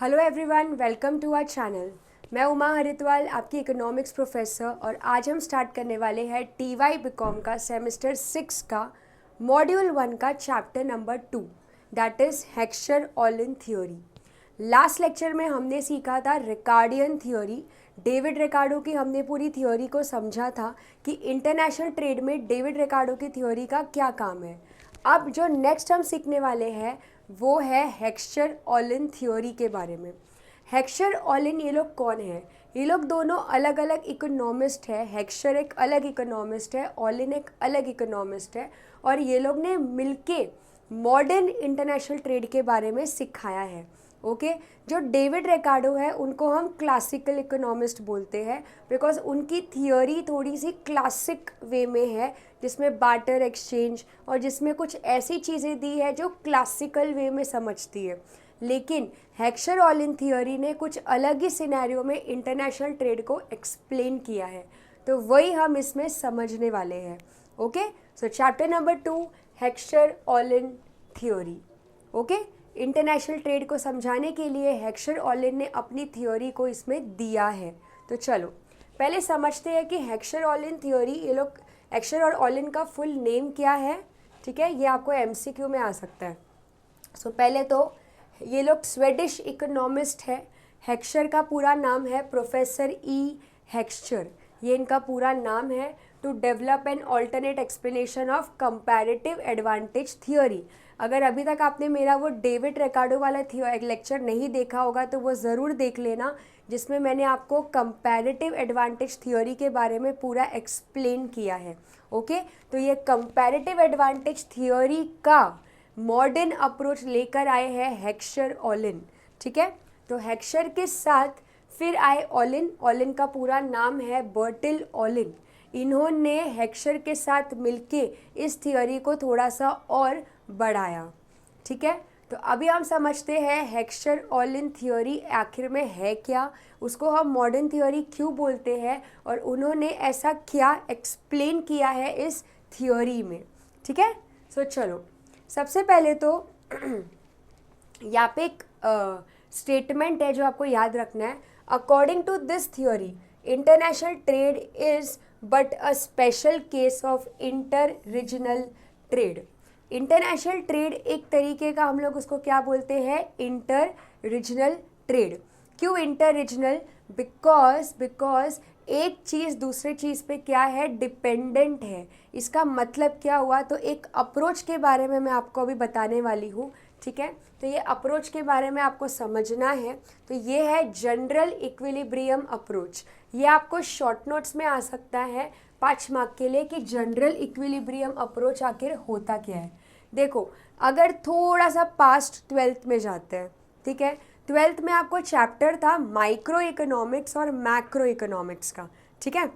Hello everyone, welcome to our channel. मैं उमा हरिद्वाल, आपकी economics professor, और आज हम स्टार्ट करने वाले हैं टीवाई बीकॉम का सेमेस्टर 6 का मॉड्यूल 1 का chapter number 2, that is Heckscher Ohlin theory. Last lecture में हमने सीखा था रिकार्डियन थ्योरी। डेविड रिकार्डो की हमने पूरी थ्योरी को समझा था कि इंटरनेशनल ट्रेड में डेविड रिकार्डो की थ्योरी का क्या काम है। अब जो नेक्स्ट हम सीखने वाले हैं वो है हेक्सचर-ऑलिन थ्योरी के बारे में। हेक्सचर-ऑलिन ये लोग कौन है? ये लोग दोनों अलग अलग इकोनॉमिस्ट है। हेक्सचर एक अलग इकोनॉमिस्ट है, ऑलिन एक अलग इकोनॉमिस्ट है, और ये लोग ने मिलके मॉडर्न इंटरनेशनल ट्रेड के बारे में सिखाया है। ओके जो डेविड रिकार्डो है उनको हम क्लासिकल इकोनॉमिस्ट बोलते हैं, बिकॉज उनकी थियोरी थोड़ी सी क्लासिक वे में है, जिसमें बार्टर एक्सचेंज और जिसमें कुछ ऐसी चीज़ें दी है जो क्लासिकल वे में समझती है। लेकिन हेक्सचर-ऑलिन थ्योरी ने कुछ अलग ही सिनेरियो में इंटरनेशनल ट्रेड को एक्सप्लेन किया है, तो वही हम इसमें समझने वाले हैं। Okay so chapter number 2, Heckscher Ohlin theory. Okay international trade को समझाने के लिए हेक्सचर-ऑलिन ने अपनी थ्योरी को इसमें दिया है। तो चलो पहले समझते हैं कि हेक्सचर-ऑलिन थ्योरी, ये लोग हेक्सचर और ऑलिन का फुल नेम क्या है। ठीक है, ये आपको एमसीक्यू में आ सकता है। सो पहले तो ये लोग स्वेडिश इकोनॉमिस्ट है। हेक्सचर का पूरा नाम है प्रोफेसर ई हेक्सचर, ये इनका पूरा नाम है। To develop an alternate explanation of comparative advantage theory. अगर अभी तक आपने मेरा वो डेविड रिकार्डो वाला लेक्चर नहीं देखा होगा तो वो ज़रूर देख लेना, जिसमें मैंने आपको कंपैरेटिव एडवांटेज थ्योरी के बारे में पूरा एक्सप्लेन किया है। ओके तो ये कंपैरेटिव एडवांटेज थ्योरी का मॉडर्न अप्रोच लेकर आए हैं हेक्सचर-ऑलिन। ठीक है, तो हेक्सचर के साथ फिर आए ऑलिन। ऑलिन का पूरा नाम है बर्टिल ऑलिन। इन्होंने हेक्सचर के साथ मिलके इस थियोरी को थोड़ा सा और बढ़ाया। ठीक है, तो अभी हम समझते हैं हेक्सचर-ऑलिन थ्योरी आखिर में है क्या, उसको हम मॉडर्न थ्योरी क्यों बोलते हैं, और उन्होंने ऐसा क्या एक्सप्लेन किया है इस थ्योरी में। ठीक है, सो चलो सबसे पहले तो यहाँ पे एक स्टेटमेंट है जो आपको याद रखना है। According to this theory, international trade is but a special case of inter regional trade. International trade एक तरीके का हम लोग उसको क्या बोलते हैं, इंटर रीजनल ट्रेड। क्यों इंटर रीजनल? बिकॉज एक चीज़ दूसरे चीज़ पे क्या है, डिपेंडेंट है। इसका मतलब क्या हुआ, तो एक अप्रोच के बारे में मैं आपको अभी बताने वाली हूँ। ठीक है, तो ये अप्रोच के बारे में आपको समझना है। तो ये है जनरल इक्विलिब्रियम अप्रोच। ये आपको शॉर्ट नोट्स में आ सकता है 5 मार्क के लिए कि जनरल इक्विलिब्रियम अप्रोच आखिर होता क्या है। देखो अगर थोड़ा सा पास्ट 12th में जाते हैं, ठीक है, 12th में आपको चैप्टर था माइक्रो इकोनॉमिक्स और मैक्रो इकोनॉमिक्स का। ठीक है,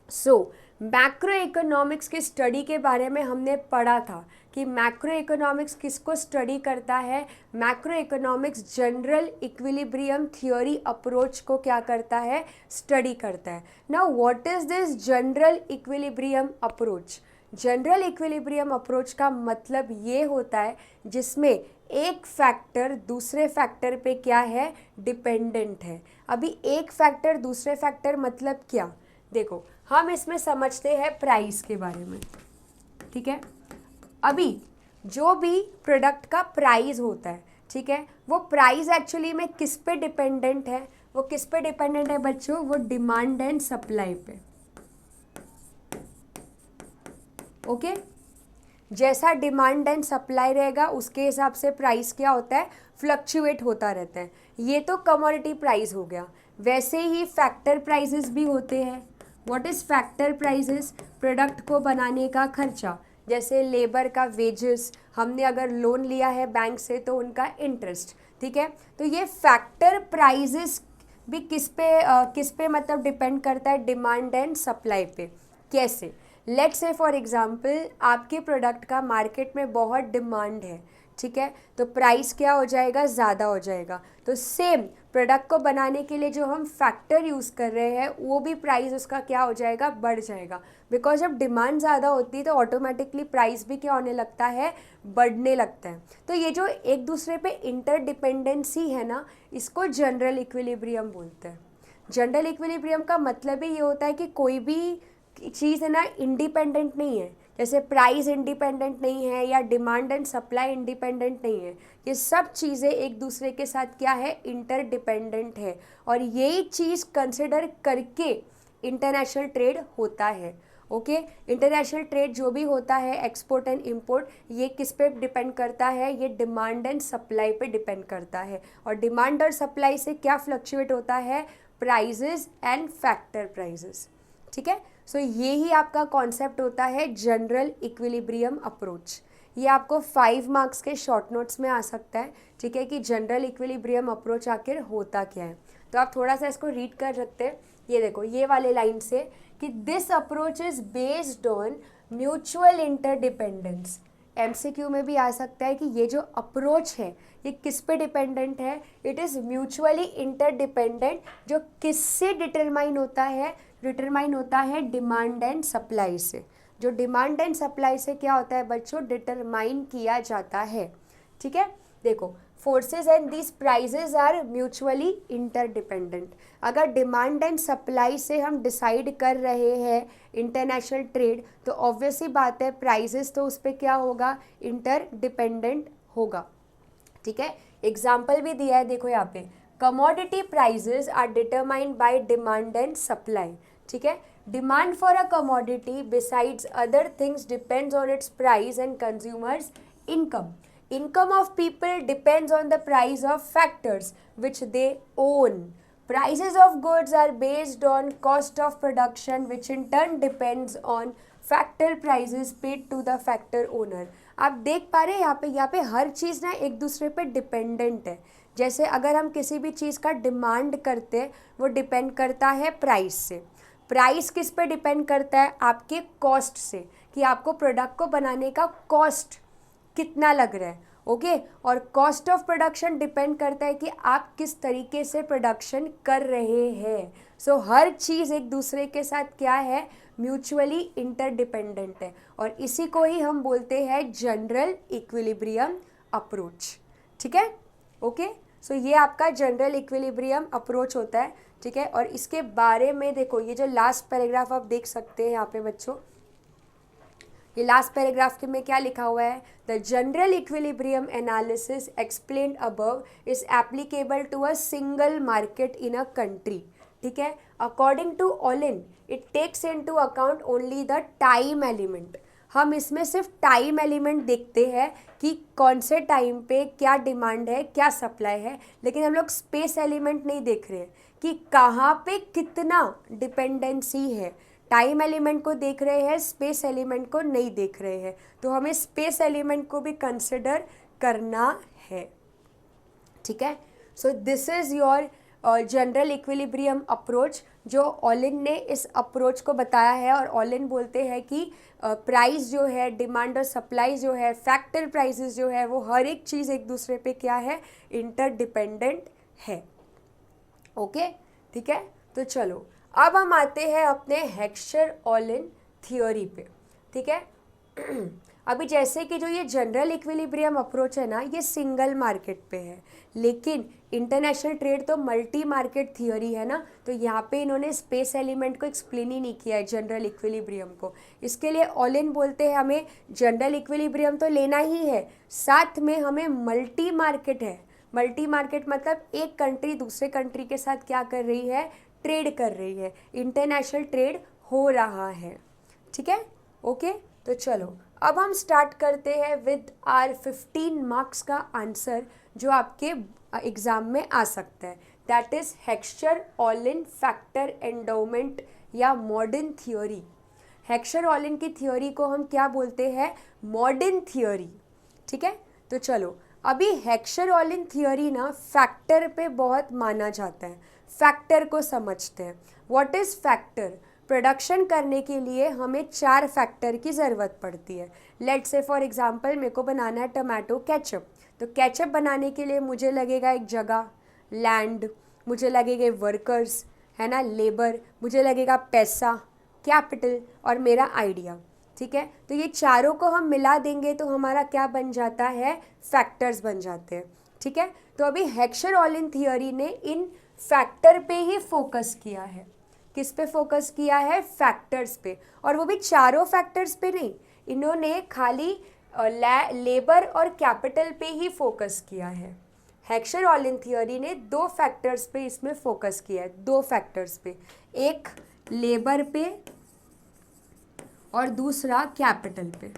सो मैक्रो इकोनॉमिक्स की स्टडी के बारे में हमने पढ़ा था कि मैक्रो इकोनॉमिक्स किसको स्टडी करता है। Macro economics general equilibrium theory approach को क्या करता है, स्टडी करता है। Now what is this general equilibrium approach? General equilibrium approach का मतलब ये होता है जिसमें एक फैक्टर दूसरे फैक्टर पे क्या है, डिपेंडेंट है। अभी एक फैक्टर दूसरे फैक्टर मतलब क्या, देखो हम इसमें समझते हैं प्राइस के बारे में। ठीक है, अभी जो भी प्रोडक्ट का प्राइस होता है, ठीक है, वो प्राइस एक्चुअली में किस पे डिपेंडेंट है? वो किस पे डिपेंडेंट है बच्चों? वो डिमांड एंड सप्लाई पे। ओके जैसा डिमांड एंड सप्लाई रहेगा उसके हिसाब से प्राइस क्या होता है, फ्लक्चुएट होता रहता है। ये तो कमोडिटी प्राइस हो गया। वैसे ही फैक्टर प्राइसेस भी होते हैं। What is factor prices? Product को बनाने का खर्चा, जैसे लेबर का वेजेस, हमने अगर लोन लिया है बैंक से तो उनका इंटरेस्ट। ठीक है, तो ये फैक्टर प्राइसेस भी किस पे मतलब डिपेंड करता है, डिमांड एंड सप्लाई पे। कैसे? लेट्स से फॉर एग्जांपल आपके प्रोडक्ट का मार्केट में बहुत डिमांड है, ठीक है, तो प्राइस क्या हो जाएगा, ज़्यादा हो जाएगा। तो सेम प्रोडक्ट को बनाने के लिए जो हम फैक्टर यूज़ कर रहे हैं वो भी प्राइस उसका क्या हो जाएगा, बढ़ जाएगा। बिकॉज जब डिमांड ज़्यादा होती है तो ऑटोमेटिकली प्राइस भी क्या होने लगता है, बढ़ने लगता है। तो ये जो एक दूसरे पे इंटरडिपेंडेंसी है ना, इसको जनरल इक्विलिब्रियम बोलते हैं। जनरल इक्विलिब्रियम का मतलब ही ये होता है कि कोई भी चीज़ है ना इंडिपेंडेंट नहीं है, जैसे प्राइस इंडिपेंडेंट नहीं है या डिमांड एंड सप्लाई इंडिपेंडेंट नहीं है। ये सब चीज़ें एक दूसरे के साथ क्या है, इंटरडिपेंडेंट है। और यही चीज़ कंसिडर करके इंटरनेशनल ट्रेड होता है। ओके, इंटरनेशनल ट्रेड जो भी होता है, एक्सपोर्ट एंड इंपोर्ट, ये किस पे डिपेंड करता है, ये डिमांड एंड सप्लाई पे डिपेंड करता है। और डिमांड और सप्लाई से क्या फ्लक्चुएट होता है, प्राइजेस एंड फैक्टर प्राइजेस। ठीक है, सो ये ही आपका कॉन्सेप्ट होता है जनरल इक्विलिब्रियम अप्रोच। ये आपको 5 मार्क्स के शॉर्ट नोट्स में आ सकता है। ठीक है, कि जनरल इक्विलिब्रियम अप्रोच आखिर होता क्या है। तो आप थोड़ा सा इसको रीड कर सकते हैं। ये देखो, ये वाले लाइन से कि this approach is based on mutual interdependence. MCQ में भी आ सकता है कि ये जो अप्रोच है ये किस पे डिपेंडेंट है, इट इज़ म्यूचुअली इंटरडिपेंडेंट। जो किससे डिटरमाइन होता है, डिटरमाइन होता है डिमांड एंड सप्लाई से। जो डिमांड एंड सप्लाई से क्या होता है बच्चों, डिटरमाइन किया जाता है। ठीक है, देखो, forces and these prices are mutually interdependent. अगर डिमांड एंड सप्लाई से हम डिसाइड कर रहे हैं इंटरनेशनल ट्रेड, तो ऑब्वियस ही बात है प्राइजेस तो उस पर क्या होगा, इंटरडिपेंडेंट होगा। ठीक है, एग्जाम्पल भी दिया है, देखो यहाँ पे, commodity prices are determined by demand and supply. ठीक है, demand for a commodity besides other things depends on its price and consumers income. Income of people depends on the price of factors which they own. Prices of goods are based on cost of production, which in turn depends on factor prices paid to the factor owner. आप देख पा रहे हैं यहाँ पे हर चीज़ ना एक दूसरे पे डिपेंडेंट है। जैसे अगर हम किसी भी चीज़ का डिमांड करते हैं, वो डिपेंड करता है प्राइस से। प्राइस किस पे डिपेंड करता है, आपके कॉस्ट से, कि आपको प्रोडक्ट को बनाने का कॉस्ट कितना लग रहा है। ओके, और कॉस्ट ऑफ प्रोडक्शन डिपेंड करता है कि आप किस तरीके से प्रोडक्शन कर रहे हैं। सो हर चीज़ एक दूसरे के साथ क्या है, म्यूचुअली इंटरडिपेंडेंट है। और इसी को ही हम बोलते हैं जनरल इक्विलिब्रियम अप्रोच। ठीक है, ओके, सो ये आपका जनरल इक्विलिब्रियम अप्रोच होता है। ठीक है, और इसके बारे में देखो, ये जो लास्ट पैराग्राफ आप देख सकते हैं यहाँ पे बच्चों, ये लास्ट पैराग्राफ के में क्या लिखा हुआ है, the general equilibrium analysis explained above is applicable to a single market in a country. ठीक है, according to Ohlin it takes into account only the time element. हम इसमें सिर्फ टाइम एलिमेंट देखते हैं कि कौन से टाइम पे क्या डिमांड है, क्या सप्लाई है, लेकिन हम लोग स्पेस एलिमेंट नहीं देख रहे हैं कि कहाँ पे कितना डिपेंडेंसी है। टाइम एलिमेंट को देख रहे हैं, स्पेस एलिमेंट को नहीं देख रहे हैं। तो हमें स्पेस एलिमेंट को भी कंसिडर करना है। ठीक है, so this is your general equilibrium approach, जो ऑलिन ने इस अप्रोच को बताया है। और ऑलिन बोलते हैं कि प्राइस जो है, डिमांड और सप्लाई जो है, फैक्टर प्राइसेस जो है, वो हर एक चीज़ एक दूसरे पे क्या है, इंटरडिपेंडेंट है। ओके, ठीक है, तो चलो अब हम आते हैं अपने हेक्सचर-ऑलिन थ्योरी पे। ठीक है, अभी जैसे कि जो ये जनरल इक्विलिब्रियम अप्रोच है ना, ये सिंगल मार्केट पे है, लेकिन इंटरनेशनल ट्रेड तो मल्टी मार्केट थियोरी है ना। तो यहाँ पे इन्होंने स्पेस एलिमेंट को एक्सप्लेन ही नहीं किया है जनरल इक्विलिब्रियम को। इसके लिए ऑलिन बोलते हैं हमें जनरल इक्विलिब्रियम तो लेना ही है, साथ में हमें मल्टी मार्केट है। मल्टी मार्केट मतलब एक कंट्री दूसरे कंट्री के साथ क्या कर रही है, ट्रेड कर रही है, इंटरनेशनल ट्रेड हो रहा है। ठीक है, ओके, तो चलो अब हम स्टार्ट करते हैं विद आर 15 मार्क्स का आंसर, जो आपके एग्जाम में आ सकता है। दैट इज हेक्सचर-ऑलिन फैक्टर एंडोमेंट या मॉडर्न थ्योरी। हेक्सचर-ऑलिन की थ्योरी को हम क्या बोलते हैं, मॉडर्न थ्योरी। ठीक है, तो चलो अभी हेक्सचर-ऑलिन थ्योरी ना फैक्टर पे बहुत माना जाता है। फैक्टर को समझते हैं। What is factor? प्रोडक्शन करने के लिए हमें 4 फैक्टर की ज़रूरत पड़ती है। लेट्स से फॉर एग्जांपल मेरे को बनाना है टमाटो केचप, तो केचप बनाने के लिए मुझे लगेगा एक जगह, लैंड, मुझे लगेगा वर्कर्स, है ना, लेबर, मुझे लगेगा पैसा, कैपिटल और मेरा आइडिया। ठीक है, तो ये चारों को हम मिला देंगे तो हमारा क्या बन जाता है, फैक्टर्स बन जाते हैं। ठीक है, तो अभी हेक्सर-ऑलिन थियोरी ने इन फैक्टर पे ही फोकस किया है। किस पे फोकस किया है, फैक्टर्स पे, और वो भी चारों फैक्टर्स पे नहीं, इन्होंने खाली लेबर और कैपिटल पे ही फोकस किया है। हेक्सर-ऑलिन थियोरी ने 2 फैक्टर्स पे इसमें फोकस किया है, 2 फैक्टर्स पे, एक लेबर पे और दूसरा कैपिटल पे।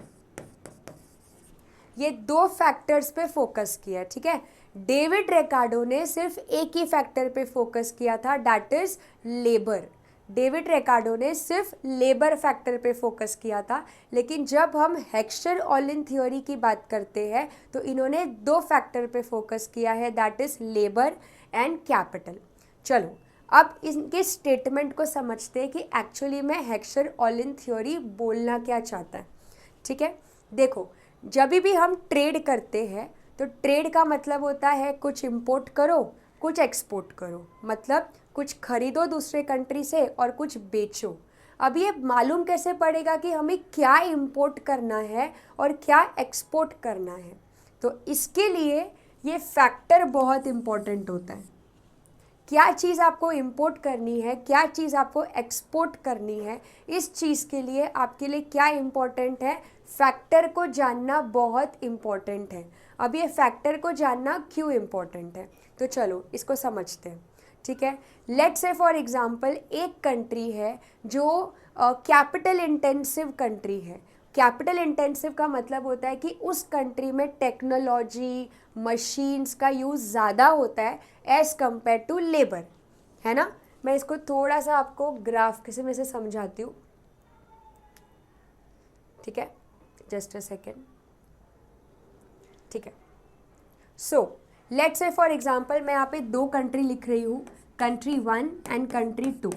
ये 2 फैक्टर्स पे फोकस किया है। ठीक है, डेविड रिकार्डो ने सिर्फ एक ही फैक्टर पे फोकस किया था, that is labour. David Ricardo ने सिर्फ लेबर फैक्टर पे फोकस किया था, लेकिन जब हम हेक्सर-ऑलिन थ्योरी की बात करते हैं तो इन्होंने 2 फैक्टर पे फोकस किया है, that is labour and capital. चलो अब इनके स्टेटमेंट को समझते हैं कि एक्चुअली में हेक्सर-ऑलिन थ्योरी बोलना क्या चाहता है। ठीक है, देखो जब भी हम ट्रेड करते हैं तो ट्रेड का मतलब होता है कुछ इंपोर्ट करो कुछ एक्सपोर्ट करो, मतलब कुछ खरीदो दूसरे कंट्री से और कुछ बेचो। अब ये मालूम कैसे पड़ेगा कि हमें क्या इंपोर्ट करना है और क्या एक्सपोर्ट करना है, तो इसके लिए ये फैक्टर बहुत इम्पोर्टेंट होता है। क्या चीज़ आपको इंपोर्ट करनी है, क्या चीज़ आपको एक्सपोर्ट करनी है, इस चीज़ के लिए आपके लिए क्या इम्पोर्टेंट है, फैक्टर को जानना बहुत इम्पोर्टेंट है। अब ये फैक्टर को जानना क्यों इम्पोर्टेंट है, तो चलो इसको समझते हैं। ठीक है, लेट्स से फॉर एग्जांपल एक कंट्री है जो कैपिटल इंटेंसिव कंट्री है। कैपिटल इंटेंसिव का मतलब होता है कि उस कंट्री में टेक्नोलॉजी मशीन्स का यूज़ ज़्यादा होता है एज़ कम्पेयर टू लेबर, है ना। मैं इसको थोड़ा सा आपको ग्राफ किसी में से समझाती हूँ। ठीक है, जस्ट अ सेकेंड। ठीक है, so let's say for example मैं यहाँ पे 2 कंट्री लिख रही हूँ, कंट्री 1 एंड कंट्री 2।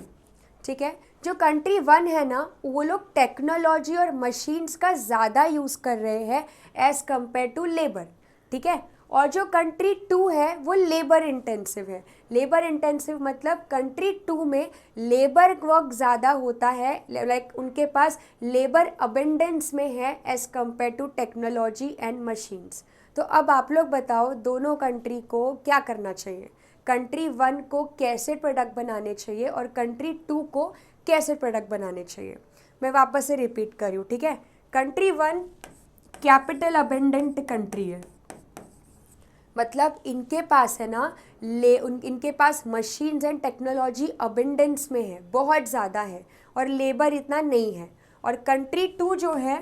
ठीक है, जो कंट्री 1 है ना वो लोग टेक्नोलॉजी और मशीन्स का ज़्यादा यूज़ कर रहे हैं एज़ कम्पेयर टू लेबर। ठीक है, और जो कंट्री 2 है वो लेबर इंटेंसिव है। लेबर इंटेंसिव मतलब कंट्री 2 में लेबर वर्क ज़्यादा होता है, लाइक उनके पास लेबर अबेंडेंस में है as compare to technology and machines. तो अब आप लोग बताओ दोनों कंट्री को क्या करना चाहिए, कंट्री 1 को कैसे प्रोडक्ट बनाने चाहिए और कंट्री 2 को कैसे प्रोडक्ट बनाने चाहिए। मैं वापस से रिपीट कर रही हूँ। ठीक है, कंट्री 1 कैपिटल अबेंडेंट कंट्री है, मतलब इनके पास है ना इनके पास मशीन्स एंड टेक्नोलॉजी अबेंडेंस में है, बहुत ज़्यादा है, और लेबर इतना नहीं है। और कंट्री 2 जो है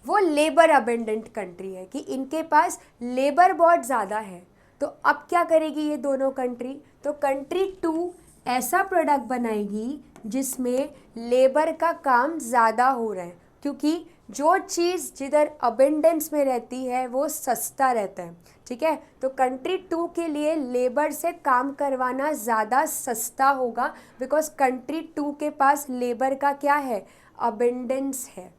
वो लेबर अबेंडेंट कंट्री है कि इनके पास लेबर बहुत ज़्यादा है। तो अब क्या करेगी ये दोनों कंट्री, तो कंट्री 2 ऐसा प्रोडक्ट बनाएगी जिसमें लेबर का काम ज़्यादा हो रहा है, क्योंकि जो चीज़ जिधर अबेंडेंस में रहती है वो सस्ता रहता है। ठीक है, तो कंट्री 2 के लिए लेबर से काम करवाना ज़्यादा सस्ता होगा, बिकॉज कंट्री 2 के पास लेबर का क्या है, अबेंडेंस है।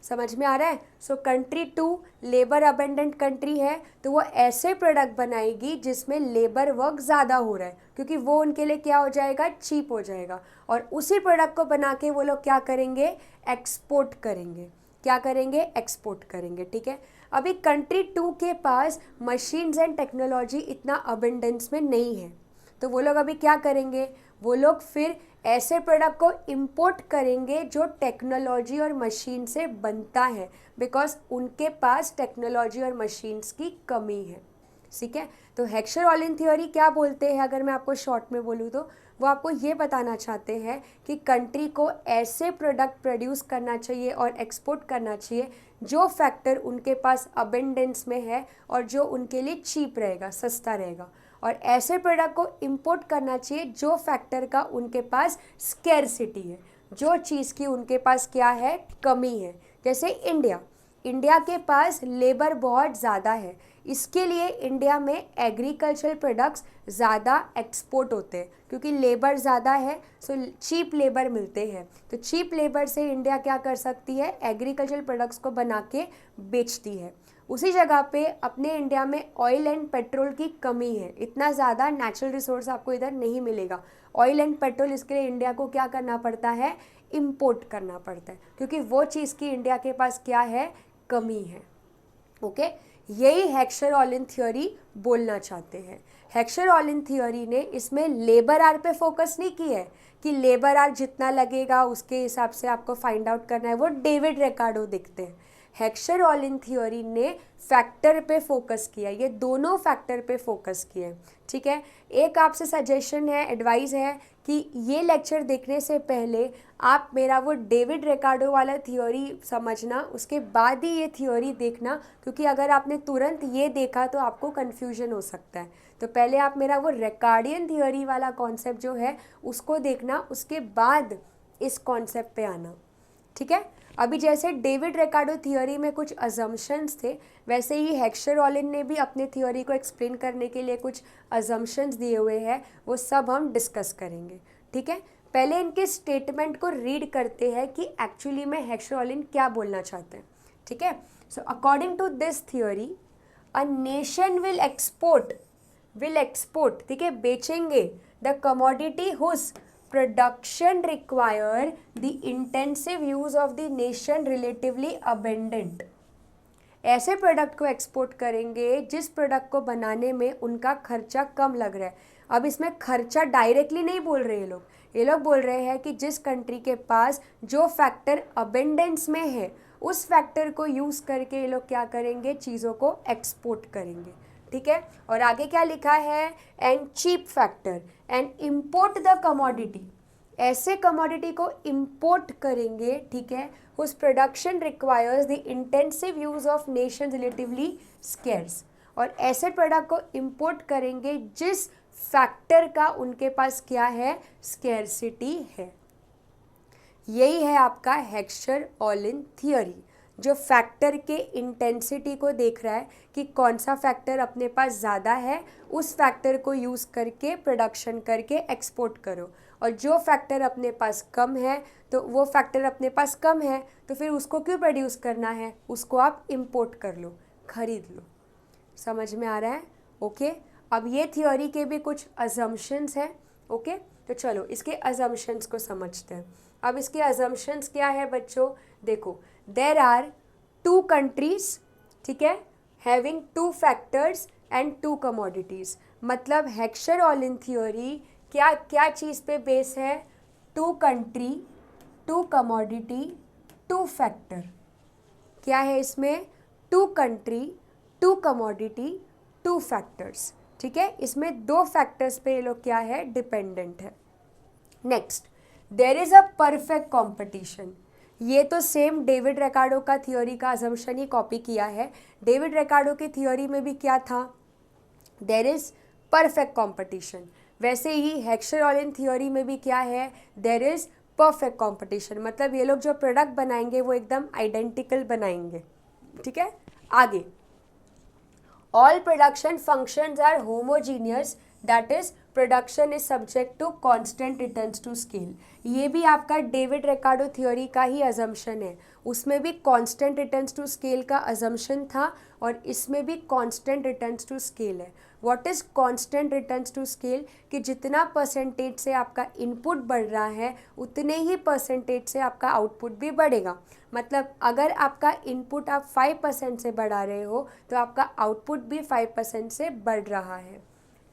समझ में आ रहा है। So country 2 labour abundant country है, तो वो ऐसे प्रोडक्ट बनाएगी जिसमें लेबर वर्क ज़्यादा हो रहा है, क्योंकि वो उनके लिए क्या हो जाएगा, चीप हो जाएगा। और उसी प्रोडक्ट को बना के वो लोग क्या करेंगे, एक्सपोर्ट करेंगे। क्या करेंगे, एक्सपोर्ट करेंगे। ठीक है, अभी कंट्री 2 के पास मशीन्स एंड टेक्नोलॉजी इतना अबेंडेंस में नहीं है, तो वो लोग अभी क्या करेंगे, वो लोग फिर ऐसे प्रोडक्ट को इंपोर्ट करेंगे जो टेक्नोलॉजी और मशीन से बनता है, बिकॉज उनके पास टेक्नोलॉजी और मशीन्स की कमी है। ठीक है, तो हेक्सर-ऑलिन थ्योरी क्या बोलते हैं, अगर मैं आपको शॉर्ट में बोलूँ तो वो आपको ये बताना चाहते हैं कि कंट्री को ऐसे प्रोडक्ट प्रोड्यूस करना चाहिए और एक्सपोर्ट करना चाहिए जो फैक्टर उनके पास अबेंडेंस में है और जो उनके लिए चीप रहेगा, सस्ता रहेगा। और ऐसे प्रोडक्ट को इंपोर्ट करना चाहिए जो फैक्टर का उनके पास स्केर्सिटी है, जो चीज़ की उनके पास क्या है, कमी है। जैसे इंडिया इंडिया के पास लेबर बहुत ज़्यादा है, इसके लिए इंडिया में एग्रीकल्चरल प्रोडक्ट्स ज़्यादा एक्सपोर्ट होते हैं, क्योंकि लेबर ज़्यादा है सो चीप लेबर मिलते हैं। तो चीप लेबर से इंडिया क्या कर सकती है, एग्रीकल्चरल प्रोडक्ट्स को बना के बेचती है। उसी जगह पे अपने इंडिया में ऑयल एंड पेट्रोल की कमी है, इतना ज़्यादा नेचुरल रिसोर्स आपको इधर नहीं मिलेगा। ऑयल एंड पेट्रोल, इसके लिए इंडिया को क्या करना पड़ता है, इम्पोर्ट करना पड़ता है, क्योंकि वो चीज़ की इंडिया के पास क्या है, कमी है। ओके, यही हेक्सचर-ऑलिन थ्योरी बोलना चाहते हैं। हेक्सचर-ऑलिन थ्योरी ने इसमें लेबर आर पे फोकस नहीं की है कि लेबर आर जितना लगेगा उसके हिसाब से आपको फाइंड आउट करना है, वो डेविड रिकार्डो देखते हैं। हेक्सचर-ऑलिन थ्योरी ने फैक्टर पे फोकस किया, ये दोनों फैक्टर पे फोकस किए। ठीक है, एक आपसे सजेशन है, एडवाइस है कि ये लेक्चर देखने से पहले आप मेरा वो डेविड रिकार्डो वाला थ्योरी समझना, उसके बाद ही ये थ्योरी देखना, क्योंकि अगर आपने तुरंत ये देखा तो आपको कन्फ्यूजन हो सकता है। तो पहले आप मेरा वो रिकार्डियन थ्योरी वाला कॉन्सेप्ट जो है उसको देखना, उसके बाद इस कॉन्सेप्ट पे आना। ठीक है, अभी जैसे डेविड रिकार्डो थ्योरी में कुछ अजम्पशंस थे, वैसे ही हेक्सचर-ऑलिन ने भी अपने थ्योरी को एक्सप्लेन करने के लिए कुछ अजम्पशंस दिए हुए हैं, वो सब हम डिस्कस करेंगे। ठीक है, पहले इनके स्टेटमेंट को रीड करते हैं कि एक्चुअली में हेक्सचर-ऑलिन क्या बोलना चाहते हैं। ठीक है, so according to this theory a nation will export, ठीक है, बेचेंगे the commodity whose production require the intensive use of the nation relatively abundant। ऐसे प्रोडक्ट को एक्सपोर्ट करेंगे जिस प्रोडक्ट को बनाने में उनका खर्चा कम लग रहा है। अब इसमें खर्चा डायरेक्टली नहीं बोल रहे ये लोग बोल रहे हैं कि जिस कंट्री के पास जो फैक्टर अबेंडेंस में है उस फैक्टर को यूज़ करके ये लोग क्या करेंगे, चीज़ों को एक्सपोर्ट करेंगे। ठीक है, और आगे क्या लिखा है, and cheap factor and import the commodity, ऐसे कमोडिटी को इम्पोर्ट करेंगे। ठीक है, whose production requires the intensive use of nation relatively scarce, और ऐसे प्रोडक्ट को इम्पोर्ट करेंगे जिस फैक्टर का उनके पास क्या है, स्केर्सिटी है। यही है आपका हेक्सचर-ऑलिन थ्योरी, जो फैक्टर के इंटेंसिटी को देख रहा है कि कौन सा फैक्टर अपने पास ज़्यादा है, उस फैक्टर को यूज़ करके प्रोडक्शन करके एक्सपोर्ट करो, और जो फैक्टर अपने पास कम है तो वो फैक्टर अपने पास कम है तो फिर उसको क्यों प्रोड्यूस करना है, उसको आप इम्पोर्ट कर लो, खरीद लो। समझ में आ रहा है? ओके, अब ये थ्योरी के भी कुछ अजम्पशंस हैं। ओके, तो चलो इसके अजम्पशंस को समझते हैं। अब इसके अजम्पशंस क्या है बच्चों, देखो, देर आर टू कंट्रीज, ठीक है, having two factors and two commodities. मतलब हेक्सचर-ऑलिन थ्योरी क्या क्या चीज़ पे बेस है, two country, two commodity, two factor. क्या है इसमें, two country, two commodity, two factors. ठीक है, इसमें दो फैक्टर्स पे ये लोग क्या है, डिपेंडेंट है। Next, there is a perfect competition. ये तो सेम डेविड रिकार्डो का थ्योरी का अजम्पशन ही कॉपी किया है। डेविड रिकार्डो की थ्योरी में भी क्या था, देयर इज़ परफेक्ट कॉम्पिटिशन। वैसे ही हेक्सचर-ऑलिन थ्योरी में भी क्या है, देयर इज़ परफेक्ट कॉम्पिटिशन। मतलब ये लोग जो प्रोडक्ट बनाएंगे वो एकदम आइडेंटिकल बनाएंगे। ठीक है, आगे, all production functions are homogeneous, that is production is subject to constant returns to scale. ये भी आपका डेविड रिकार्डो थ्योरी का ही अजम्पशन है। उसमें भी कांस्टेंट रिटर्न्स टू स्केल का अजम्पशन था और इसमें भी कांस्टेंट रिटर्न्स टू स्केल है। What is constant returns to scale, कि जितना परसेंटेज से आपका इनपुट बढ़ रहा है उतने ही परसेंटेज से आपका आउटपुट भी बढ़ेगा। मतलब अगर आपका इनपुट आप 5% से बढ़ा रहे हो तो आपका आउटपुट भी 5% से बढ़ रहा है।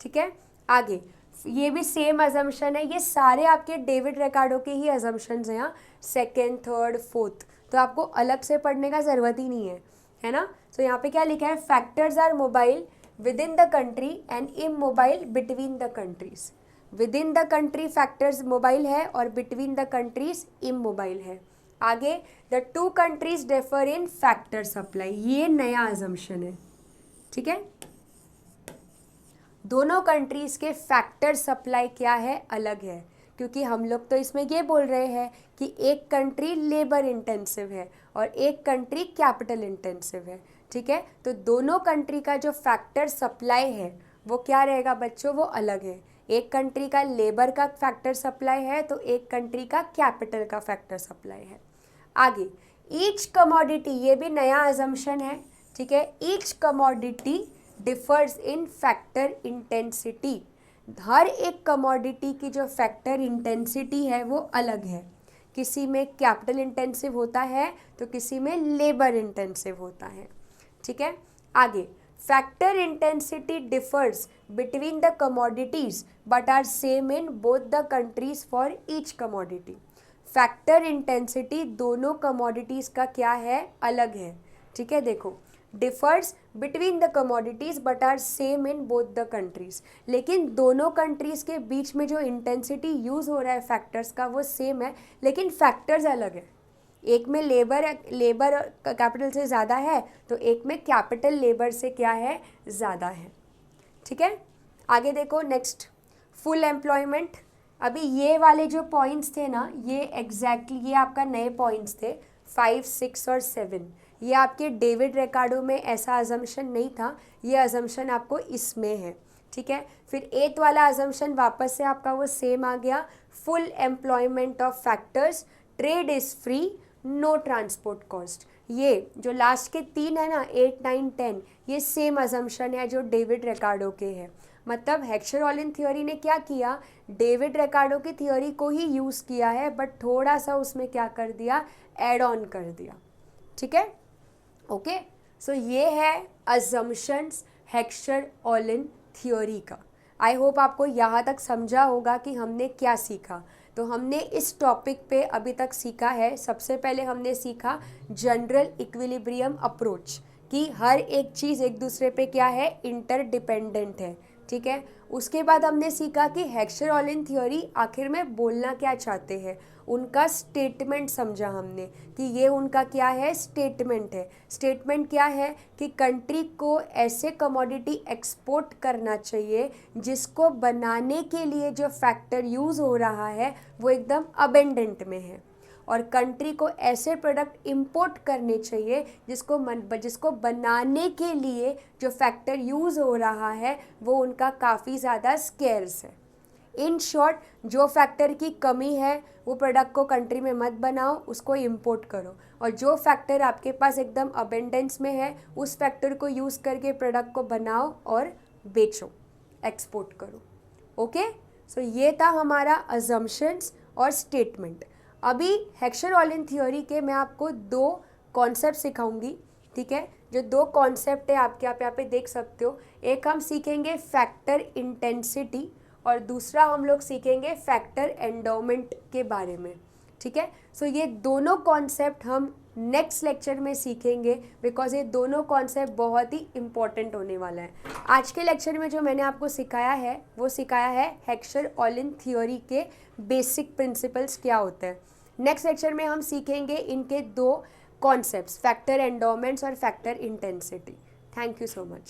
ठीक है, आगे ये भी सेम अजम्पशन है। ये सारे आपके डेविड रिकार्डो के ही अजम्पशंस हैं, यहाँ सेकेंड, थर्ड, फोर्थ, तो आपको अलग से पढ़ने का ज़रूरत ही नहीं है ना। तो यहाँ पे क्या लिखा है, factors are mobile within the country and immobile between the countries. Within the country factors mobile है और बिटवीन द कंट्रीज इमोबाइल है। आगे, the two countries differ in factor supply, ये नया अजम्पशन है। ठीक है, दोनों कंट्रीज़ के फैक्टर सप्लाई क्या है, अलग है, क्योंकि हम लोग तो इसमें ये बोल रहे हैं कि एक कंट्री लेबर इंटेंसिव है और एक कंट्री कैपिटल इंटेंसिव है, ठीक है। तो दोनों कंट्री का जो फैक्टर सप्लाई है वो क्या रहेगा बच्चों, वो अलग है। एक कंट्री का लेबर का फैक्टर सप्लाई है तो एक कंट्री का कैपिटल का फैक्टर सप्लाई है। आगे, ईच कमोडिटी, ये भी नया अजम्पशन है, ठीक है। Each commodity differs in factor intensity, हर एक कमोडिटी की जो फैक्टर इंटेंसिटी है वो अलग है। किसी में कैपिटल इंटेंसिव होता है तो किसी में लेबर इंटेंसिव होता है, ठीक है। आगे, factor intensity differs between the commodities but are same in both the countries for each commodity. Factor intensity दोनों कमोडिटीज का क्या है, अलग है, ठीक है। देखो, differs between the commodities but are same in both the countries, लेकिन दोनों कंट्रीज के बीच में जो इंटेंसिटी यूज हो रहा है फैक्टर्स का वो सेम है, लेकिन फैक्टर्स अलग है। एक में लेबर कैपिटल से ज़्यादा है तो एक में कैपिटल लेबर से क्या है, ज़्यादा है, ठीक है। आगे देखो, नेक्स्ट, फुल एम्प्लॉयमेंट। अभी ये वाले जो पॉइंट्स थे ना, ये एग्जैक्टली ये आपका नए पॉइंट्स थे 5, 6 और 7। ये आपके डेविड रिकार्डो में ऐसा अजम्पशन नहीं था, ये अजम्पशन आपको इसमें है, ठीक है। फिर 8th वाला अजम्पशन वापस से आपका वो सेम आ गया, full employment of factors, trade is free, no transport cost. ये जो लास्ट के 3 है ना, 8, 9, 10, ये सेम अजम्पशन है जो डेविड रिकार्डो के है। मतलब हेक्सर-ऑलिन थ्योरी ने क्या किया, डेविड रिकार्डो की थ्योरी को ही यूज़ किया है बट थोड़ा सा उसमें क्या कर दिया, ऐड ऑन कर दिया, ठीक है। ओके, सो ये है अजम्पशंस हेक्सर-ऑलिन थ्योरी का। आई होप आपको यहाँ तक समझा होगा कि हमने क्या सीखा। तो हमने इस टॉपिक पे अभी तक सीखा है, सबसे पहले हमने सीखा जनरल इक्विलिब्रियम अप्रोच, कि हर एक चीज़ एक दूसरे पे क्या है, इंटरडिपेंडेंट है, ठीक है। उसके बाद हमने सीखा कि हेक्सर-ऑलिन थ्योरी आखिर में बोलना क्या चाहते हैं, उनका स्टेटमेंट समझा हमने कि ये उनका क्या है, स्टेटमेंट है। स्टेटमेंट क्या है कि कंट्री को ऐसे कमोडिटी एक्सपोर्ट करना चाहिए जिसको बनाने के लिए जो फैक्टर यूज़ हो रहा है वो एकदम अबेंडेंट में है, और कंट्री को ऐसे प्रोडक्ट इंपोर्ट करने चाहिए जिसको बनाने के लिए जो फैक्टर यूज़ हो रहा है वो उनका काफ़ी ज़्यादा स्केर्स है। इन शॉर्ट, जो फैक्टर की कमी है वो प्रोडक्ट को कंट्री में मत बनाओ, उसको इंपोर्ट करो, और जो फैक्टर आपके पास एकदम अबेंडेंस में है उस फैक्टर को यूज़ करके प्रोडक्ट को बनाओ और बेचो, एक्सपोर्ट करो। ओके, सो ये था हमारा अजम्पशंस और स्टेटमेंट। अभी हेक्सर-ऑलिन थ्योरी के मैं आपको 2 कॉन्सेप्ट सिखाऊंगी, ठीक है। जो 2 कॉन्सेप्ट है आप यहाँ पे देख सकते हो, एक हम सीखेंगे फैक्टर इंटेंसिटी और दूसरा हम लोग सीखेंगे फैक्टर एंडोमेंट के बारे में, ठीक है। सो ये दोनों कॉन्सेप्ट हम नेक्स्ट लेक्चर में सीखेंगे बिकॉज ये दोनों कॉन्सेप्ट बहुत ही इम्पॉर्टेंट होने वाला है। आज के लेक्चर में जो मैंने आपको सिखाया है वो सिखाया है हेक्सर-ऑलिन थ्योरी के बेसिक प्रिंसिपल्स क्या होते हैं। नेक्स्ट लेक्चर में हम सीखेंगे इनके 2 कॉन्सेप्ट्स, फैक्टर एंडोमेंट्स और factor intensity. Thank you so much.